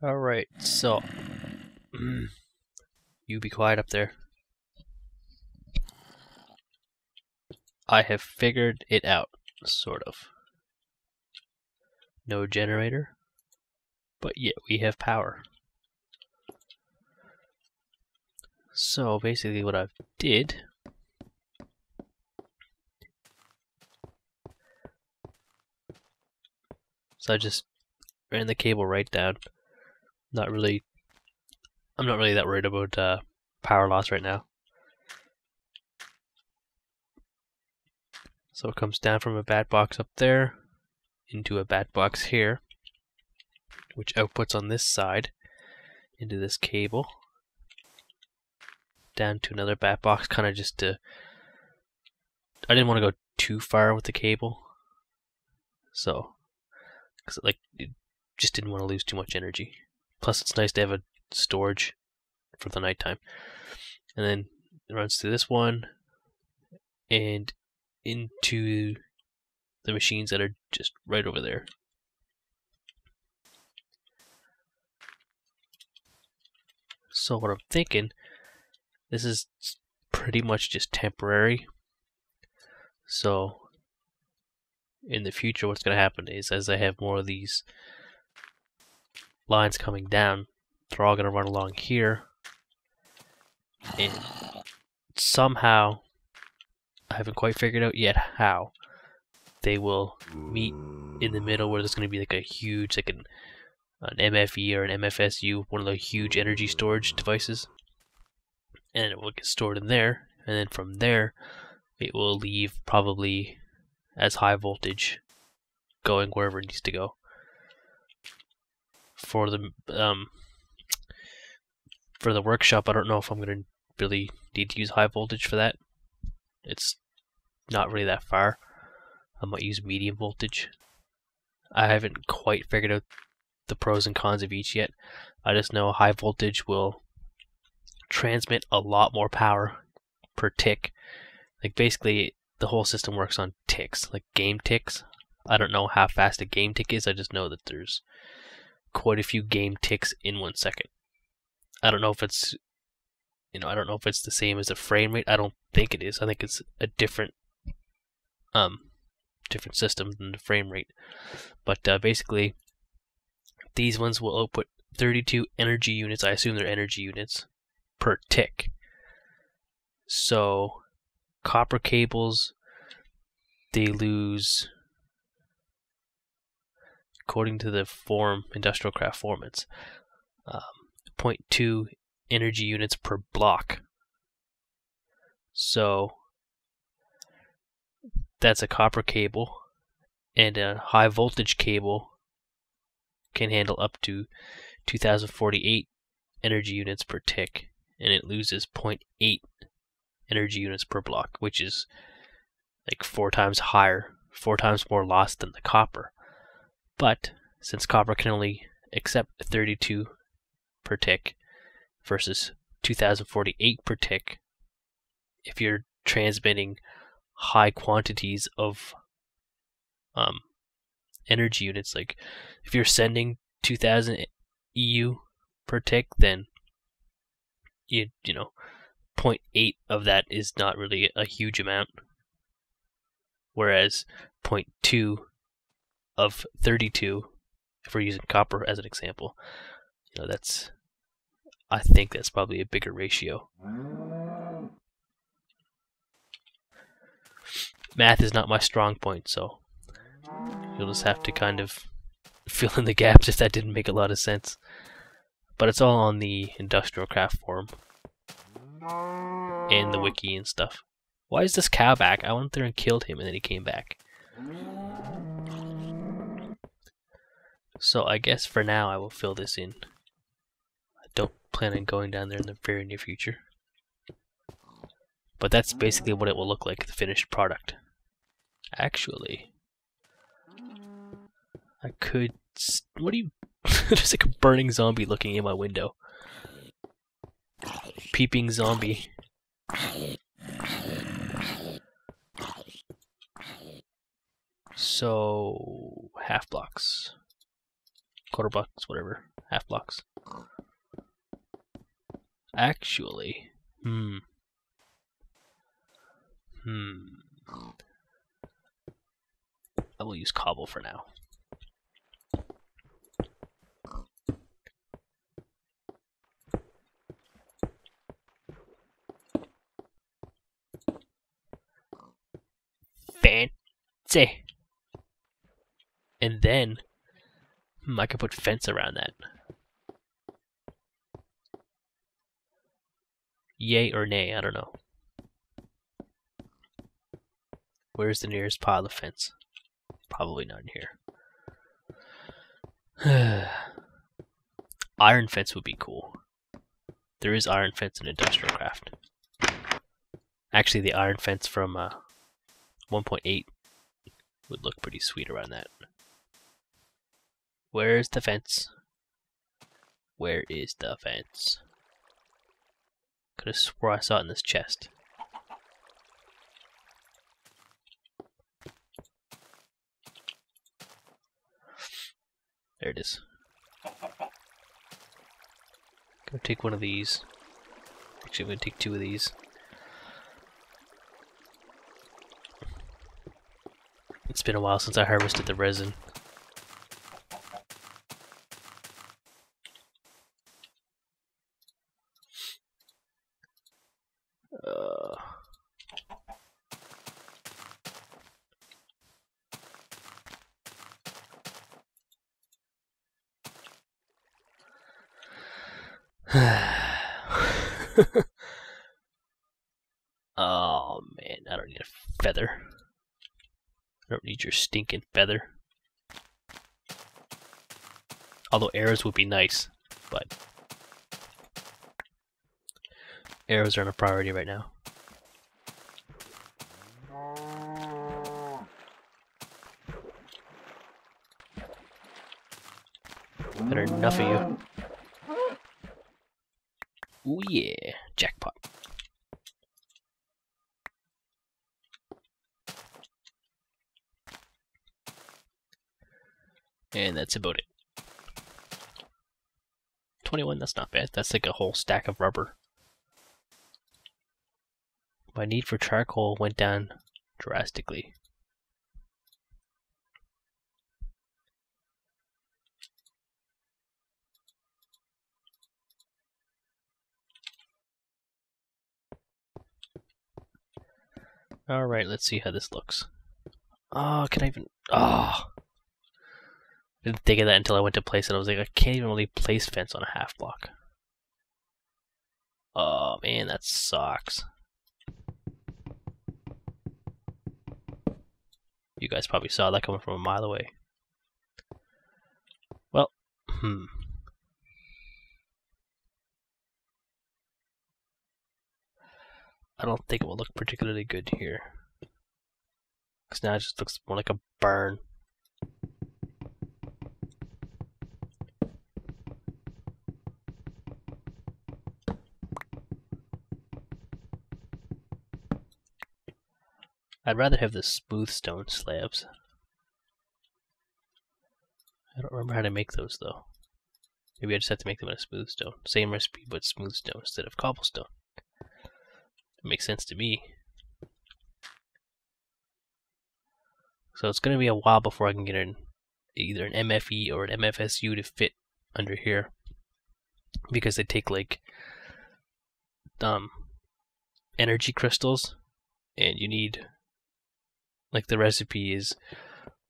Alright, so you be quiet up there. I have figured it out, sort of. No generator, but yet we have power. So basically what I've did is I just ran the cable right down. I'm not really that worried about power loss right now. So it comes down from a bat box up there into a bat box here, which outputs on this side into this cable, down to another bat box, kind of just to... I didn't want to go too far with the cable, so because it just didn't want to lose too much energy. Plus, it's nice to have a storage for the nighttime. And then it runs through this one and into the machines that are just right over there. So what I'm thinking, this is pretty much just temporary. So in the future, what's going to happen is, as I have more of these lines coming down, they're all going to run along here, and somehow, I haven't quite figured out yet how, they will meet in the middle where there's going to be like a huge, like an MFE or an MFSU, one of the huge energy storage devices, and it will get stored in there, and then from there it will leave probably as high voltage going wherever it needs to go. For the workshop, I don't know if I'm going to really need to use high voltage for that. It's not really that far. I might use medium voltage. I haven't quite figured out the pros and cons of each yet. I just know high voltage will transmit a lot more power per tick. Like basically the whole system works on ticks, like game ticks. I don't know how fast a game tick is, I just know that there's quite a few game ticks in 1 second. I don't know if it's the same as the frame rate. I don't think it is. I think it's a different system than the frame rate. But basically these ones will output 32 energy units, I assume they're energy units, per tick. So copper cables, they lose, according to the industrial craft form, it's 0.2 energy units per block. So that's a copper cable, and a high voltage cable can handle up to 2048 energy units per tick, and it loses 0.8 energy units per block, which is like 4 times higher, 4 times more loss than the copper. But since copper can only accept 32 per tick versus 2048 per tick, if you're transmitting high quantities of energy units, like if you're sending 2000 EU per tick, then you know 0.8 of that is not really a huge amount, whereas 0.2 of 32, if we're using copper as an example, I think that's probably a bigger ratio. Math is not my strong point, so you'll just have to kind of fill in the gaps if that didn't make a lot of sense. But it's all on the industrial craft forum and the wiki and stuff. Why is this cow back? I went there and killed him and then he came back. So I guess for now I will fill this in. I don't plan on going down there in the very near future. But that's basically what it will look like, the finished product. Actually, I could... What do you... There's like a burning zombie looking in my window. Peeping zombie. So, half blocks. quarter blocks, whatever, half blocks. Actually, I will use cobble for now. Fancy. And then, I could put fence around that. Yay or nay, I don't know. Where's the nearest pile of fence? Probably not in here. Iron fence would be cool. There is iron fence in Industrial Craft. Actually, the iron fence from 1.8 would look pretty sweet around that. Where's the fence? Where is the fence? Could have swore I saw it in this chest. There it is. Gonna take one of these. Actually, I'm gonna take two of these. It's been a while since I harvested the resin. Oh man, I don't need a feather. I don't need your stinking feather. Although arrows would be nice, but arrows aren't a priority right now. Better enough of you. Ooh yeah, jackpot. And that's about it. 21, that's not bad. That's like a whole stack of rubber. My need for charcoal went down drastically. Alright, let's see how this looks. Oh, can I even... Oh! I didn't think of that until I went to place it. I was like, I can't even really place fence on a half block. Oh man, that sucks. You guys probably saw that coming from a mile away. Well, I don't think it will look particularly good here. Because now it just looks more like a barn. I'd rather have the smooth stone slabs. I don't remember how to make those though. Maybe I just have to make them in a smooth stone. Same recipe, but smooth stone instead of cobblestone. It makes sense to me. So it's going to be a while before I can get either an MFE or an MFSU to fit under here. Because they take like energy crystals, and you need, like, the recipe is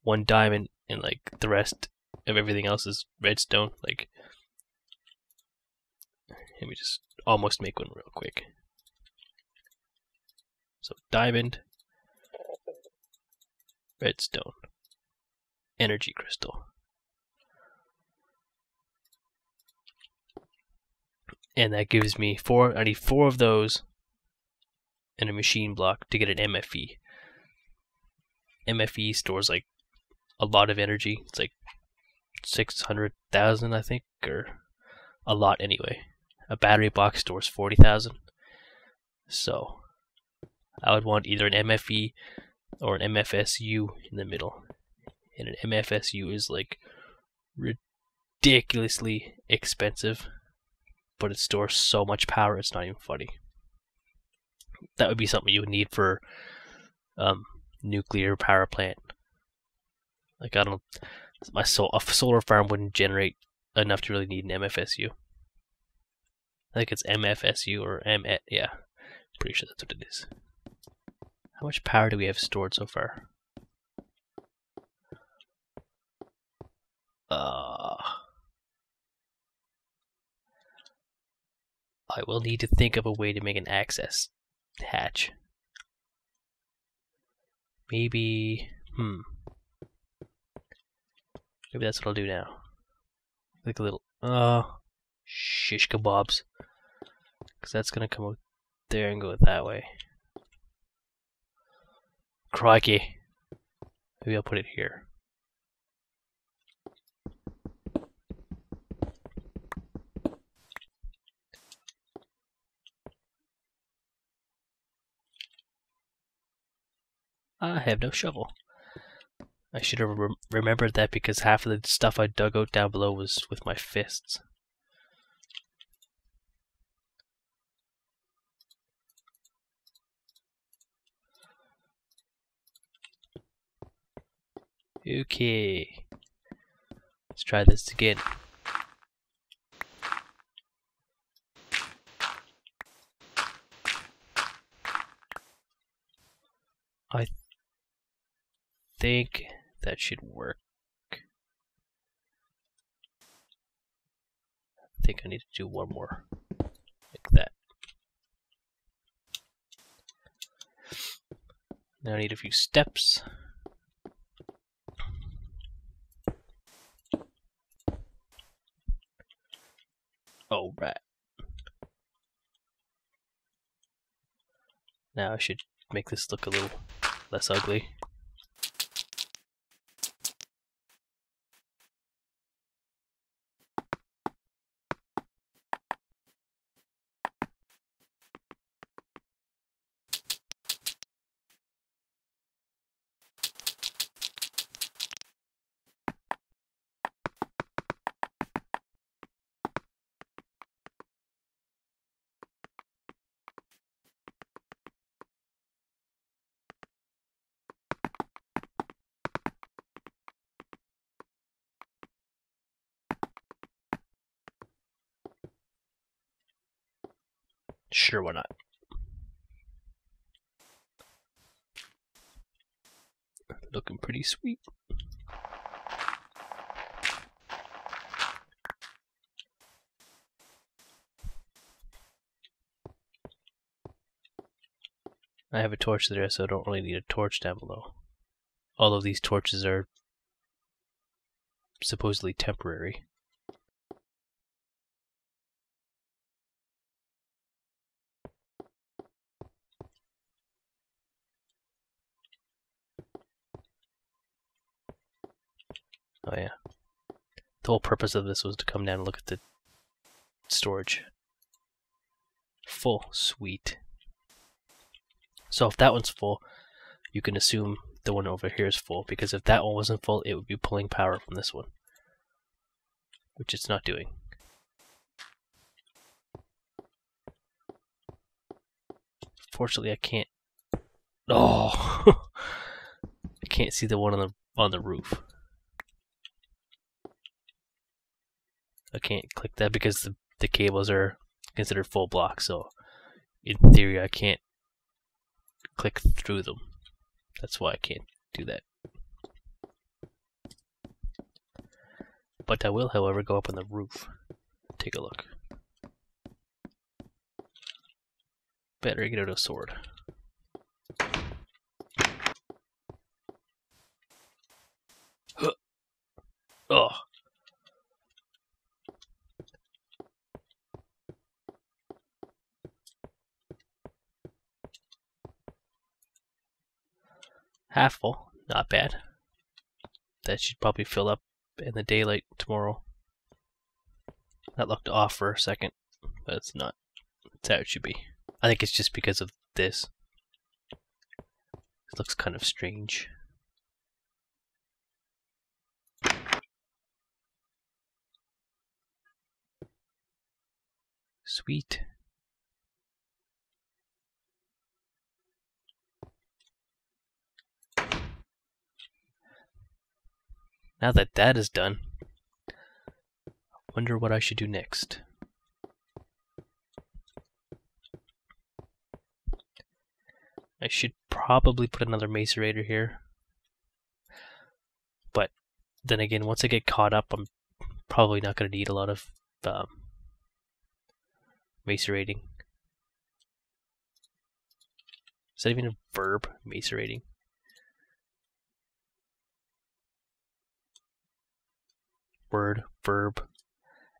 1 diamond and like the rest of everything else is redstone. Like, let me just almost make one real quick. So diamond, redstone, energy crystal. And that gives me 4, I need 4 of those and a machine block to get an MFE. MFE stores like a lot of energy. It's like 600,000, I think, or a lot anyway. A battery box stores 40,000. So I would want either an MFE or an MFSU in the middle. And an MFSU is like ridiculously expensive, but it stores so much power it's not even funny. That would be something you would need for nuclear power plant. Like, I don't know, a solar farm wouldn't generate enough to really need an MFSU. I think it's MFSU or yeah, pretty sure that's what it is. How much power do we have stored so far? I will need to think of a way to make an access hatch. Maybe, maybe that's what I'll do now. Like a little, shish kebabs. Because that's going to come out there and go that way. Crikey. Maybe I'll put it here. I have no shovel. I should have remembered that because half of the stuff I dug out down below was with my fists. Okay. Let's try this again. I think that should work. I think I need to do one more. Like that. Now I need a few steps. Oh, right. Now I should make this look a little less ugly. Sure, why not? Looking pretty sweet. I have a torch there, so I don't really need a torch down below. Although these torches are supposedly temporary. Oh yeah. The whole purpose of this was to come down and look at the storage. Full. Sweet. So if that one's full, you can assume the one over here is full, because if that one wasn't full, it would be pulling power from this one, which it's not doing. Fortunately, I can't. Oh, I can't see the one on the roof. I can't click that because the cables are considered full block. So in theory, I can't click through them. That's why I can't do that. But I will, however, go up on the roof. Take a look. Better get out a sword. Oh. Half full, not bad. That should probably fill up in the daylight tomorrow. That looked off for a second, but it's not. It's how it should be. I think it's just because of this. It looks kind of strange. Sweet. Now that that is done, I wonder what I should do next. I should probably put another macerator here. But then again, once I get caught up, I'm probably not going to need a lot of macerating. Is that even a verb? Macerating. Word, verb,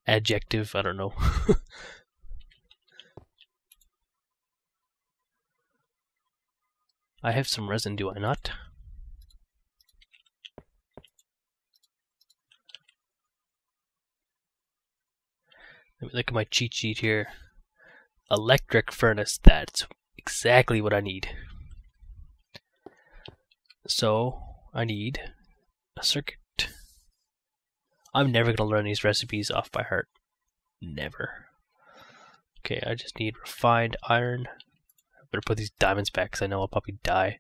adjective, I don't know. I have some resin, do I not? Let me look at my cheat sheet here. Electric furnace, that's exactly what I need. So, I need a circuit. I'm never going to learn these recipes off by heart. Never. Okay, I just need refined iron. I better put these diamonds back because I know I'll probably die.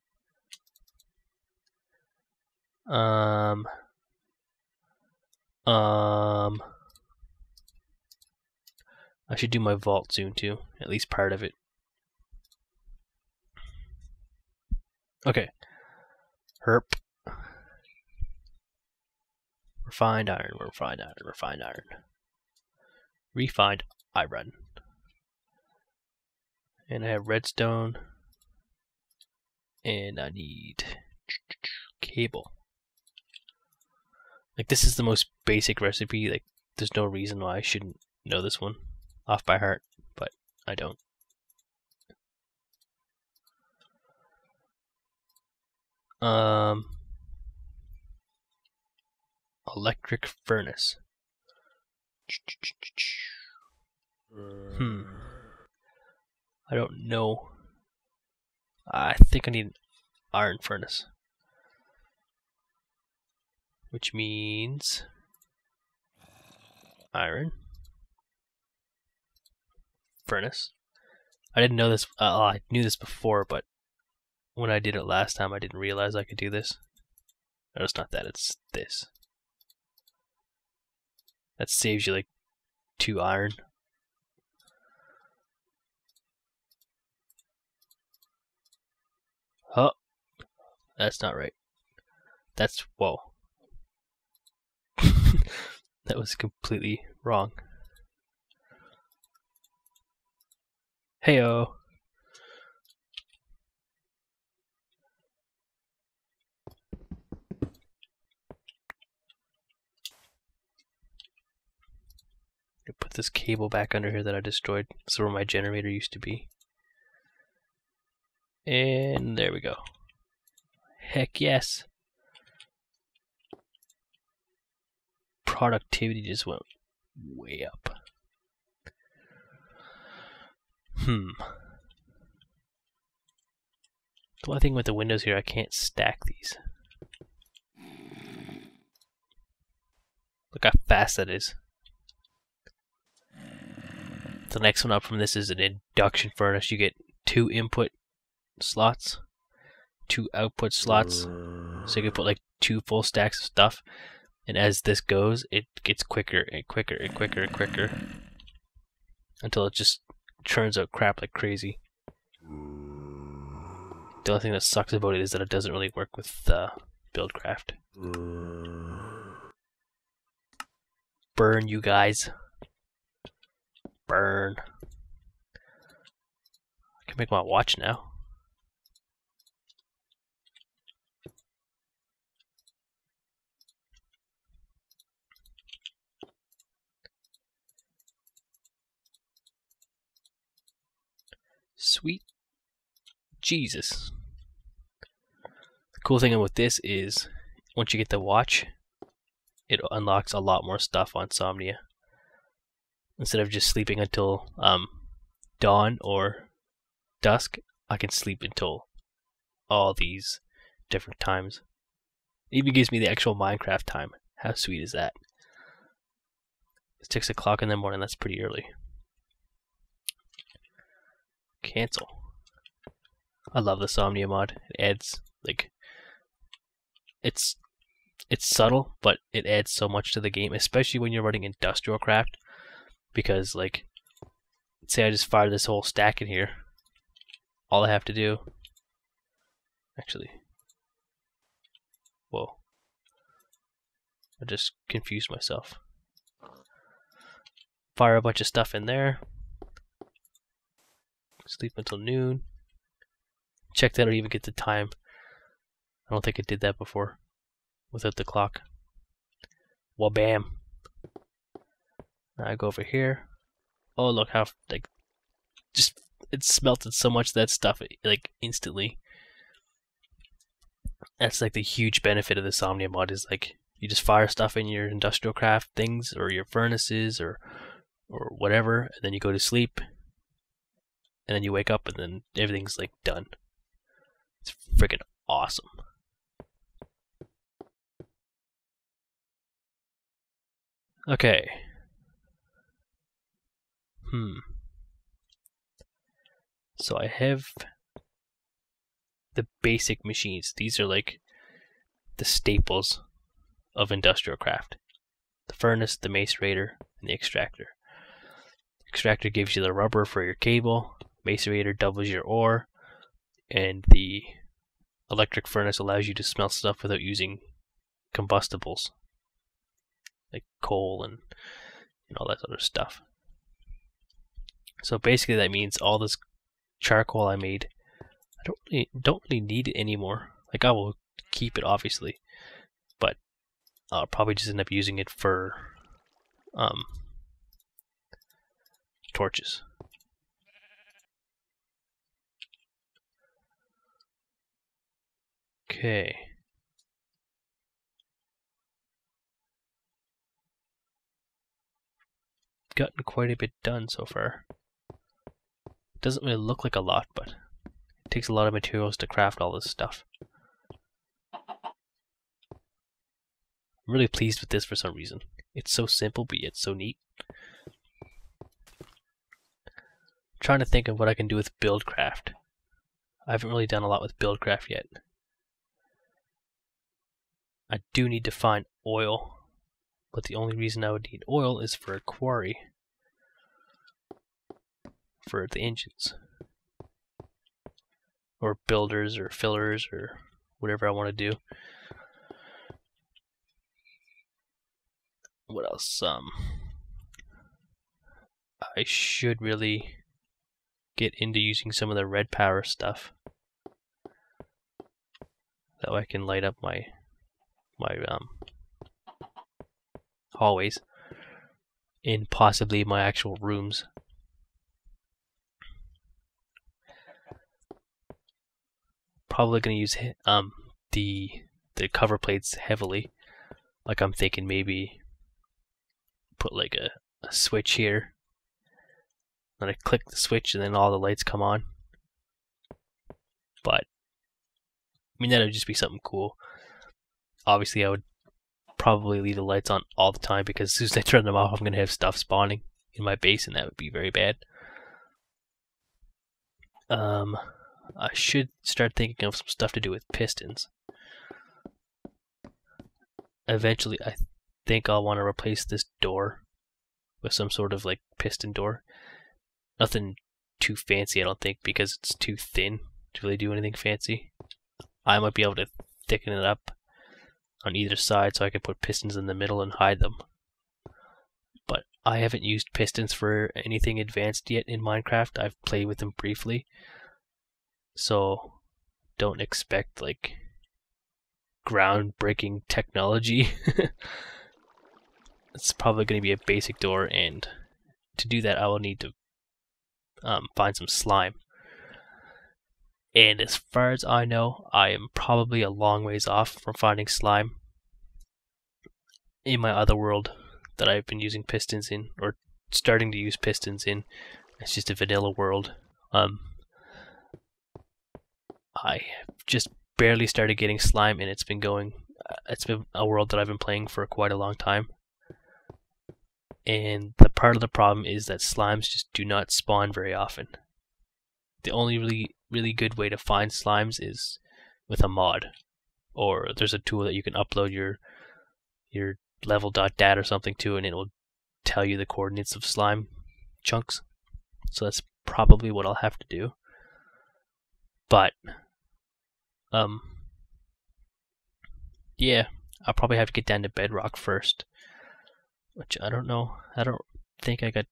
I should do my vault soon too, at least part of it. Okay. Herp. Refined iron, refined iron, refined iron. Refined iron. And I have redstone. And I need cable. Like, this is the most basic recipe. Like, there's no reason why I shouldn't know this one off by heart, but I don't. Electric furnace. I don't know. I think I need an iron furnace. Which means iron furnace. I didn't know this. I knew this before, but when I did it last time, I didn't realize I could do this. No, it's not that. It's this. That saves you like 2 iron. Oh, that's not right. That's, whoa. That was completely wrong. Heyo. Put this cable back under here that I destroyed. This is where my generator used to be. And there we go. Heck yes. Productivity just went way up. The one thing with the windows here, I can't stack these. Look how fast that is. The next one up from this is an induction furnace. You get 2 input slots, 2 output slots, so you can put like 2 full stacks of stuff. And as this goes, it gets quicker and quicker and quicker and quicker until it just churns out crap like crazy. The only thing that sucks about it is that it doesn't really work with Buildcraft. Burn, you guys. Burn. I can make my watch now. Sweet Jesus. The cool thing with this is once you get the watch, it unlocks a lot more stuff on Somnia. Instead of just sleeping until dawn or dusk, I can sleep until all these different times. It even gives me the actual Minecraft time. How sweet is that? It's 6 o'clock in the morning, that's pretty early. Cancel. I love the Somnia mod. It adds, like, it's subtle, but it adds so much to the game, especially when you're running industrial craft. Because, like, say I just fire this whole stack in here, all I have to do, actually, whoa, I just confused myself. Fire a bunch of stuff in there, sleep until noon, check that I don't even get the time. I don't think it did that before without the clock. Well, bam. Now I go over here. Oh, look how, like, just, it smelted so much of that stuff, like, instantly. That's, like, the huge benefit of the Somnia mod is, like, you just fire stuff in your industrial craft things, or your furnaces, or whatever, and then you go to sleep, and then you wake up, and then everything's, like, done. It's freaking awesome. Okay. So I have the basic machines. These are like the staples of industrial craft. The furnace, the mace raider, and the extractor. Extractor gives you the rubber for your cable. Mace raider doubles your ore. And the electric furnace allows you to smelt stuff without using combustibles. Like coal and all that other stuff. So basically that means all this charcoal I made, I don't really need it anymore. Like, I will keep it obviously, but I'll probably just end up using it for torches. Okay. Gotten quite a bit done so far. Doesn't really look like a lot, but it takes a lot of materials to craft all this stuff. I'm really pleased with this for some reason. It's so simple, but yet so neat. I'm trying to think of what I can do with buildcraft. I haven't really done a lot with buildcraft yet. I do need to find oil, but the only reason I would need oil is for a quarry. For the engines. Or builders, or fillers, or whatever I want to do. What else? I should really get into using some of the red power stuff. That way I can light up my hallways and possibly my actual rooms. Probably gonna use the cover plates heavily. Like, I'm thinking maybe put like a switch here. Then I click the switch and then all the lights come on. But I mean, that would just be something cool. Obviously I would probably leave the lights on all the time, because as soon as I turn them off I'm gonna have stuff spawning in my base, and that would be very bad. I should start thinking of some stuff to do with pistons. Eventually, I think I'll want to replace this door with some sort of like piston door. Nothing too fancy, I don't think, because it's too thin to really do anything fancy. I might be able to thicken it up on either side so I can put pistons in the middle and hide them. But I haven't used pistons for anything advanced yet in Minecraft. I've played with them briefly. So don't expect like groundbreaking technology. It's probably going to be a basic door, and to do that I will need to find some slime. And as far as I know, I am probably a long ways off from finding slime in my other world that I've been using pistons in, or starting to use pistons in. It's just a vanilla world. I just barely started getting slime, and it's been a world that I've been playing for quite a long time. And the part of the problem is that slimes just do not spawn very often. the only really good way to find slimes is with a mod, or there's a tool that you can upload your level.dat or something to, and it will tell you the coordinates of slime chunks. So that's probably what I'll have to do. But yeah, I'll probably have to get down to bedrock first, which I don't know. I think I got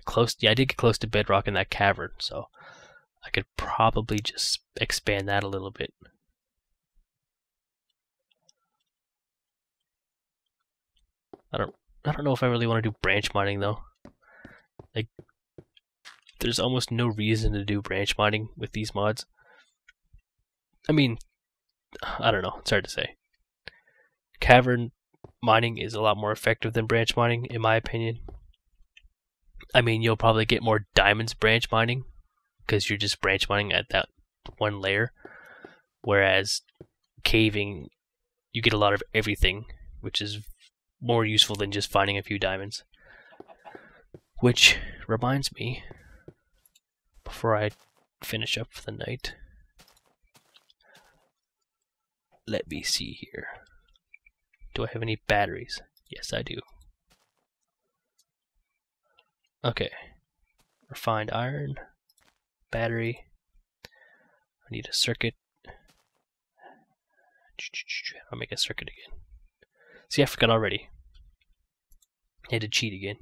close. Yeah, I did get close to bedrock in that cavern, so I could probably just expand that a little bit. I don't know if I really want to do branch mining though. Like, there's almost no reason to do branch mining with these mods. I mean, I don't know. It's hard to say. Cavern mining is a lot more effective than branch mining, in my opinion. I mean, you'll probably get more diamonds branch mining because you're just branch mining at that one layer, whereas caving, you get a lot of everything, which is more useful than just finding a few diamonds. Which reminds me, before I finish up for the night, let me see here. Do I have any batteries? Yes, I do. Okay. Refined iron, battery. I need a circuit. I'll make a circuit again. See, I forgot already. I had to cheat again.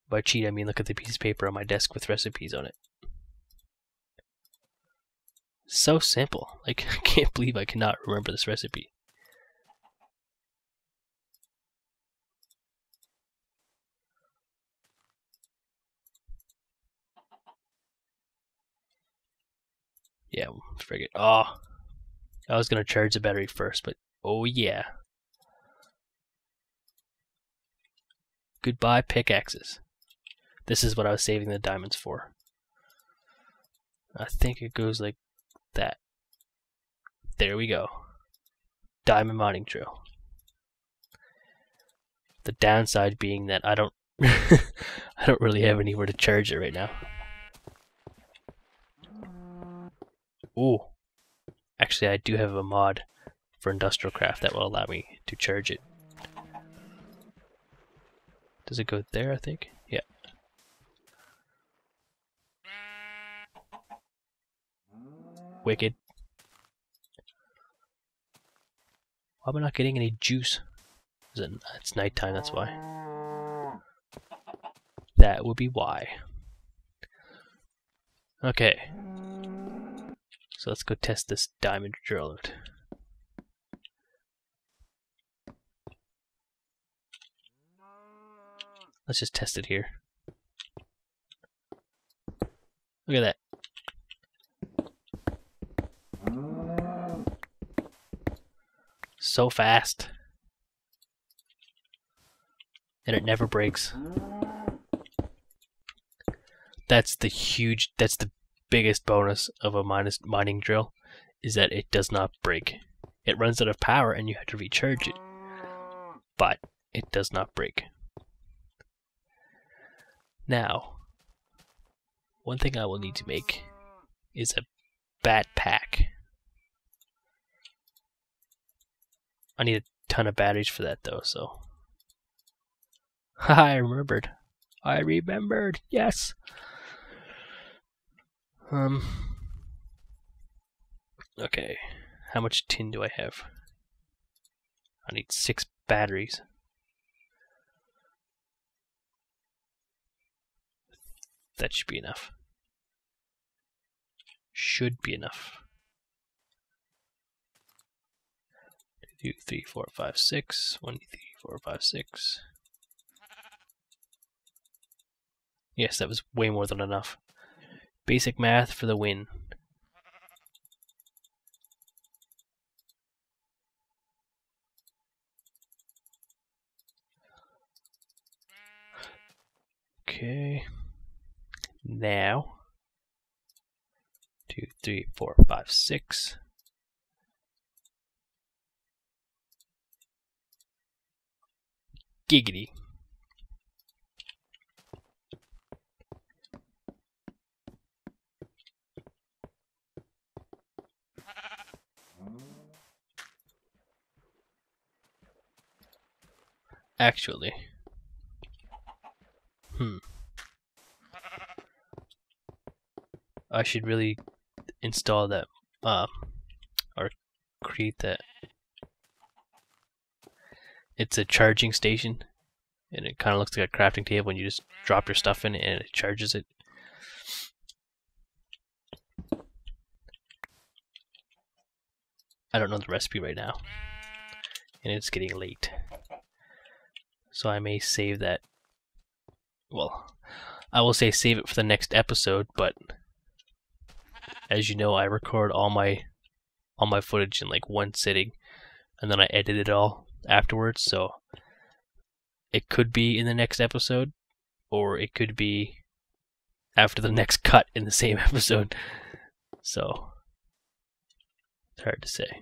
By cheat, I mean look at the piece of paper on my desk with recipes on it. So simple. Like, I can't believe I cannot remember this recipe. Yeah, forget. Oh, I was gonna charge the battery first, but oh yeah. Goodbye pickaxes. This is what I was saving the diamonds for. I think it goes like that. There we go. Diamond mining drill. The downside being that I don't I don't really have anywhere to charge it right now. Ooh. Actually, I do have a mod for industrial craft that will allow me to charge it. Does it go there, I think? Yeah. Wicked. Why am I not getting any juice? It's nighttime, that's why. That would be why. Okay. So let's go test this diamond drill out. Let's just test it here. Look at that. So fast. And it never breaks. That's the biggest bonus of a mining drill, is that it does not break. It runs out of power and you have to recharge it, but it does not break. Now, one thing I will need to make is a bat pack. I need a ton of batteries for that though, so. I remembered. Yes! Okay. How much tin do I have? I need 6 batteries. That should be enough. Should be enough. 2, 3, 4, 5, 6. 1, 2, 3, 4, 5, 6. Yes, that was way more than enough. Basic math for the win. Okay. Now, 2, 3, 4, 5, 6. Giggity. Actually, I should really install that, or create that. It's a charging station, and it kind of looks like a crafting table when you just drop your stuff in it and it charges it. I don't know the recipe right now, and it's getting late, so I may save that. Well, I will say save it for the next episode, but as you know, I record all my footage in like one sitting, and then I edit it all afterwards, so it could be in the next episode, or it could be after the next cut in the same episode. So it's hard to say.